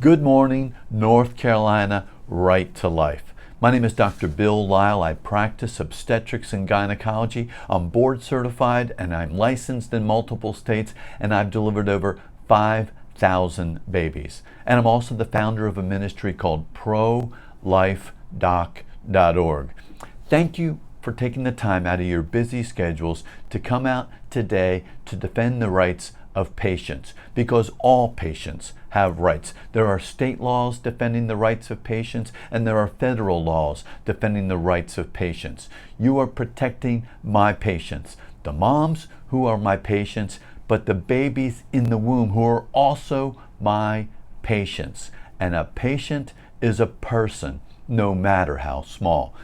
Good morning, North Carolina, right to life. My name is Dr. Bill Lyle. I practice obstetrics and gynecology. I'm board certified and I'm licensed in multiple states, and I've delivered over 5,000 babies. And I'm also the founder of a ministry called ProLifeDoc.org. Thank you for taking the time out of your busy schedules to come out today to defend the rights of patients, because all patients have rights. There are state laws defending the rights of patients, and there are federal laws defending the rights of patients. You are protecting my patients, the moms who are my patients, but the babies in the womb who are also my patients. And a patient is a person, no matter how small.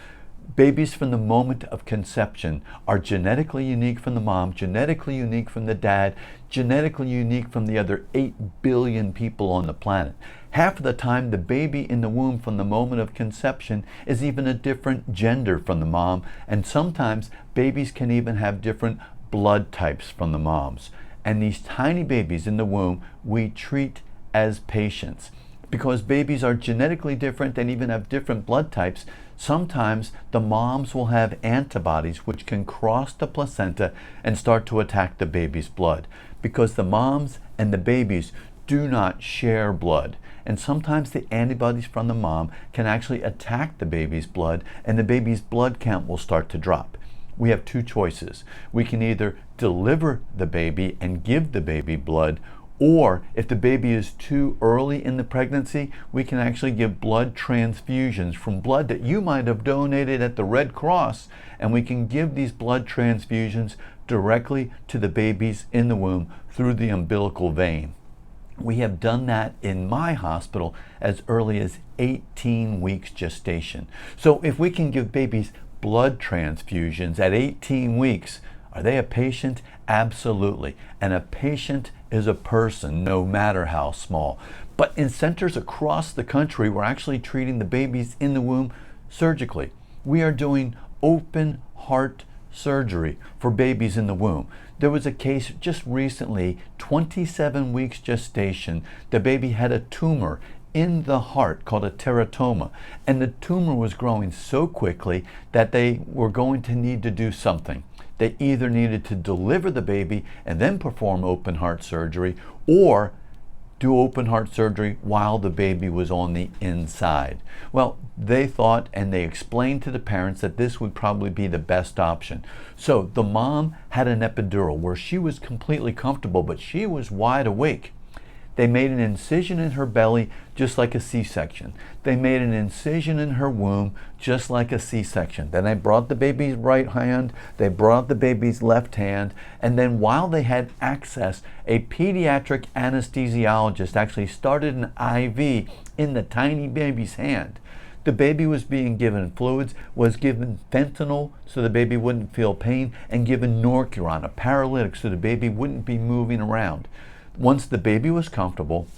Babies from the moment of conception are genetically unique from the mom, genetically unique from the dad, genetically unique from the other 8 billion people on the planet. Half of the time, the baby in the womb from the moment of conception is even a different gender from the mom, and sometimes babies can even have different blood types from the moms. And these tiny babies in the womb, we treat as patients. Because babies are genetically different and even have different blood types, sometimes the moms will have antibodies which can cross the placenta and start to attack the baby's blood. Because the moms and the babies do not share blood. And sometimes the antibodies from the mom can actually attack the baby's blood, and the baby's blood count will start to drop. We have two choices. We can either deliver the baby and give the baby blood, or if the baby is too early in the pregnancy, we can actually give blood transfusions from blood that you might have donated at the Red Cross, and we can give these blood transfusions directly to the babies in the womb through the umbilical vein. We have done that in my hospital as early as 18 weeks gestation. So if we can give babies blood transfusions at 18 weeks, are they a patient? Absolutely. And a patient is a person, no matter how small. But in centers across the country, we're actually treating the babies in the womb surgically. We are doing open heart surgery for babies in the womb. There was a case just recently, 27 weeks gestation. The baby had a tumor in the heart called a teratoma, and the tumor was growing so quickly that they were going to need to do something. They either needed to deliver the baby and then perform open heart surgery, or do open heart surgery while the baby was on the inside. Well, they thought, and they explained to the parents, that this would probably be the best option. So the mom had an epidural where she was completely comfortable, but she was wide awake. They made an incision in her belly just like a C-section. They made an incision in her womb just like a C-section. Then they brought the baby's right hand, they brought the baby's left hand, and then while they had access, a pediatric anesthesiologist actually started an IV in the tiny baby's hand. The baby was being given fluids, was given fentanyl so the baby wouldn't feel pain, and given Norcuron, a paralytic, so the baby wouldn't be moving around. Once the baby was comfortable,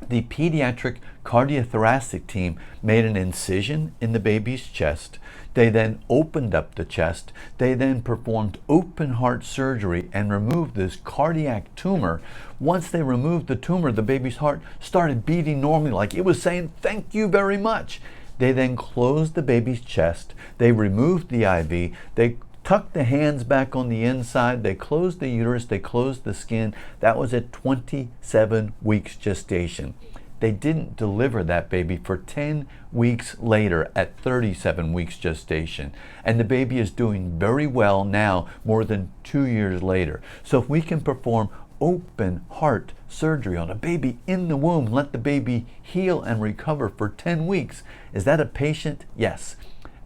the pediatric cardiothoracic team made an incision in the baby's chest. They then opened up the chest. They then performed open heart surgery and removed this cardiac tumor. Once they removed the tumor, the baby's heart started beating normally, like it was saying, "Thank you very much." They then closed the baby's chest. They removed the IV. They tucked the hands back on the inside, they closed the uterus, they closed the skin. That was at 27 weeks gestation. They didn't deliver that baby for 10 weeks later at 37 weeks gestation. And the baby is doing very well now, more than 2 years later. So if we can perform open heart surgery on a baby in the womb, let the baby heal and recover for 10 weeks, is that a patient? Yes.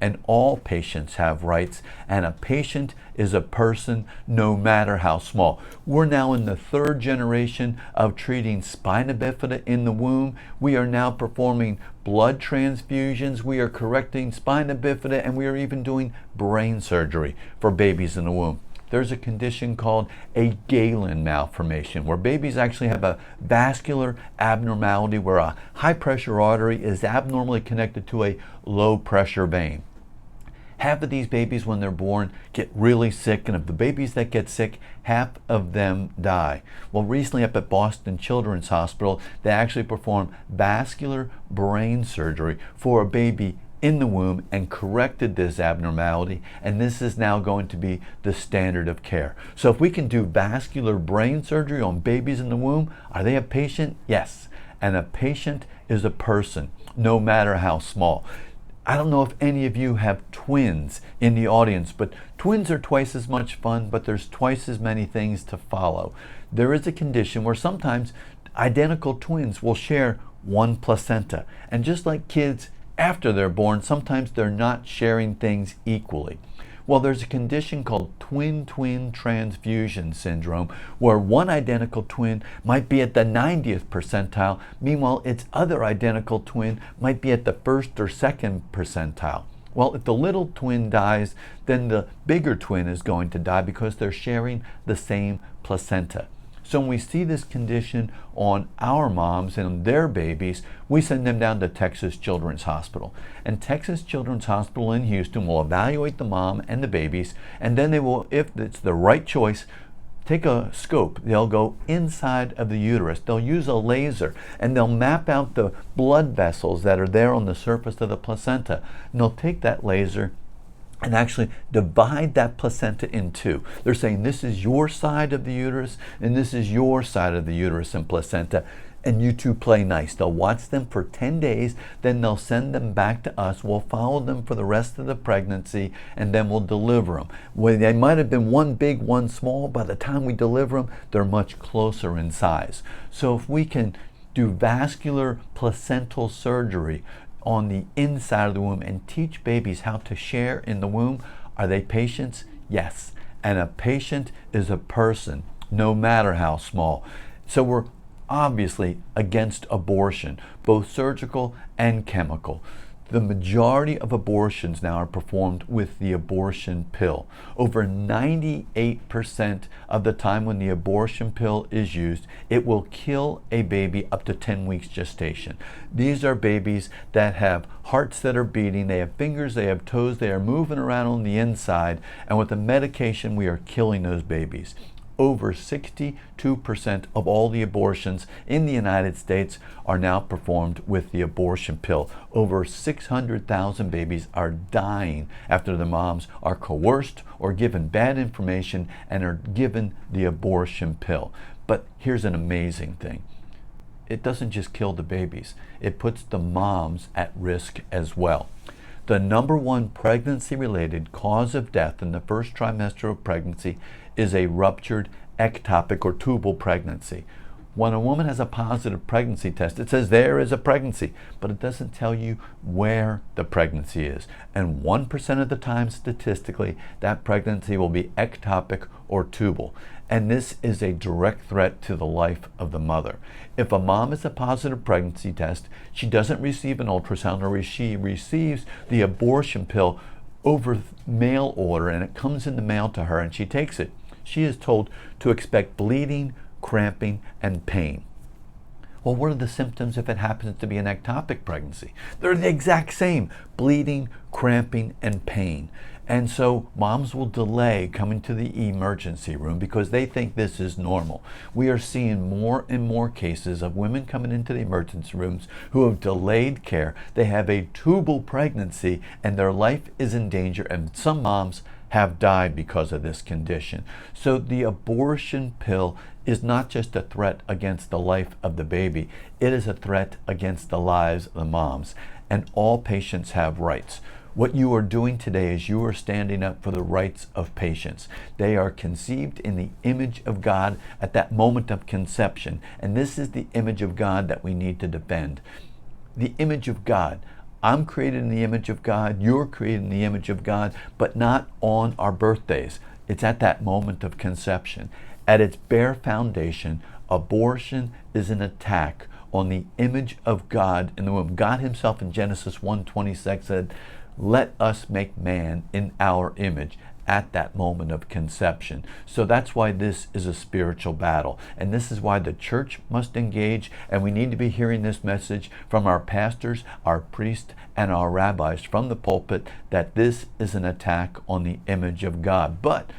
And all patients have rights, and a patient is a person, no matter how small. We're now in the 3rd generation of treating spina bifida in the womb. We are now performing blood transfusions. We are correcting spina bifida, and we are even doing brain surgery for babies in the womb. There's a condition called a Galen malformation, where babies actually have a vascular abnormality where a high pressure artery is abnormally connected to a low pressure vein. Half of these babies, when they're born, get really sick, and of the babies that get sick, half of them die. Well, recently up at Boston Children's Hospital, they actually performed vascular brain surgery for a baby in the womb and corrected this abnormality, and this is now going to be the standard of care. So if we can do vascular brain surgery on babies in the womb, are they a patient? Yes. And a patient is a person, no matter how small. I don't know if any of you have twins in the audience, but twins are twice as much fun, but there's twice as many things to follow. There is a condition where sometimes identical twins will share one placenta, and just like kids after they're born, sometimes they're not sharing things equally. Well, there's a condition called twin-twin transfusion syndrome, where one identical twin might be at the 90th percentile, meanwhile its other identical twin might be at the 1st or 2nd percentile. Well, if the little twin dies, then the bigger twin is going to die because they're sharing the same placenta. So when we see this condition on our moms and on their babies, we send them down to Texas Children's Hospital. And Texas Children's Hospital in Houston will evaluate the mom and the babies, and then they will, if it's the right choice, take a scope. They'll go inside of the uterus. They'll use a laser, and they'll map out the blood vessels that are there on the surface of the placenta. And they'll take that laser and actually divide that placenta in two. They're saying this is your side of the uterus and this is your side of the uterus and placenta, and you two play nice. They'll watch them for 10 days, then they'll send them back to us. We'll follow them for the rest of the pregnancy, and then we'll deliver them. When they might have been one big, one small, by the time we deliver them, they're much closer in size. So if we can do vascular placental surgery on the inside of the womb and teach babies how to share in the womb, are they patients? Yes. And a patient is a person, no matter how small. So we're obviously against abortion, both surgical and chemical. The majority of abortions now are performed with the abortion pill. Over 98% of the time when the abortion pill is used, it will kill a baby up to 10 weeks gestation. These are babies that have hearts that are beating, they have fingers, they have toes, they are moving around on the inside, and with the medication we are killing those babies. Over 62% of all the abortions in the United States are now performed with the abortion pill. Over 600,000 babies are dying after the moms are coerced or given bad information and are given the abortion pill. But here's an amazing thing. It doesn't just kill the babies, it puts the moms at risk as well. The number one pregnancy-related cause of death in the first trimester of pregnancy is a ruptured ectopic or tubal pregnancy. When a woman has a positive pregnancy test, it says there is a pregnancy, but it doesn't tell you where the pregnancy is. And 1% of the time, statistically, that pregnancy will be ectopic or tubal. And this is a direct threat to the life of the mother. If a mom has a positive pregnancy test, she doesn't receive an ultrasound, or she receives the abortion pill over mail order, and it comes in the mail to her and she takes it. She is told to expect bleeding, cramping, and pain. Well, what are the symptoms if it happens to be an ectopic pregnancy? They're the exact same: bleeding, cramping, and pain. And so moms will delay coming to the emergency room because they think this is normal. We are seeing more and more cases of women coming into the emergency rooms who have delayed care. They have a tubal pregnancy and their life is in danger, and some moms have died because of this condition. So the abortion pill is not just a threat against the life of the baby, it is a threat against the lives of the moms. And all patients have rights. What you are doing today is you are standing up for the rights of patients. They are conceived in the image of God at that moment of conception, and this is the image of God that we need to defend. The image of God. I'm created in the image of God, you're created in the image of God, but not on our birthdays. It's at that moment of conception. At its bare foundation, abortion is an attack on the image of God in the womb. God himself in Genesis 1:26 said, "Let us make man in our image, at that moment of conception. So that's why this is a spiritual battle. And this is why the church must engage, and we need to be hearing this message from our pastors, our priests, and our rabbis from the pulpit that this is an attack on the image of God. But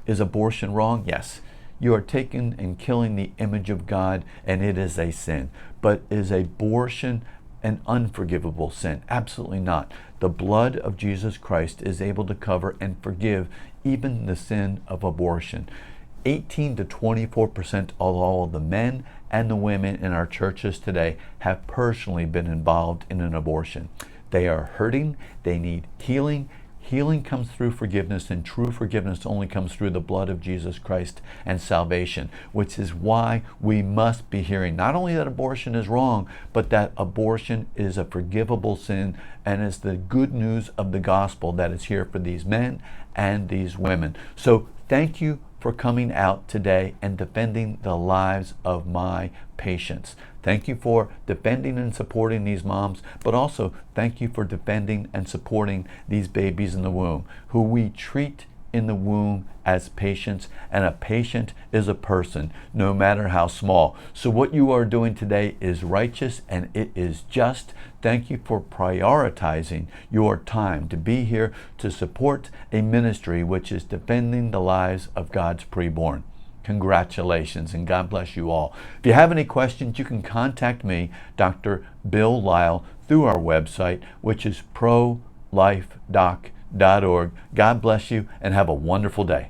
is abortion wrong? Yes. You are taking and killing the image of God, and it is a sin. But is abortion an unforgivable sin? Absolutely not. The blood of Jesus Christ is able to cover and forgive even the sin of abortion. 18 to 24% of all of the men and the women in our churches today have personally been involved in an abortion. They are hurting. They need healing. Healing comes through forgiveness, and true forgiveness only comes through the blood of Jesus Christ and salvation, which is why we must be hearing not only that abortion is wrong, but that abortion is a forgivable sin and is the good news of the gospel that is here for these men and these women. So thank you for coming out today and defending the lives of my patients. Thank you for defending and supporting these moms, but also thank you for defending and supporting these babies in the womb, who we treat in the womb as patients, and a patient is a person, no matter how small. So what you are doing today is righteous and it is just. Thank you for prioritizing your time to be here to support a ministry which is defending the lives of God's preborn. Congratulations, and God bless you all. If you have any questions, you can contact me, Dr. Bill Lyle, through our website, which is prolifedoc.org. God bless you and have a wonderful day.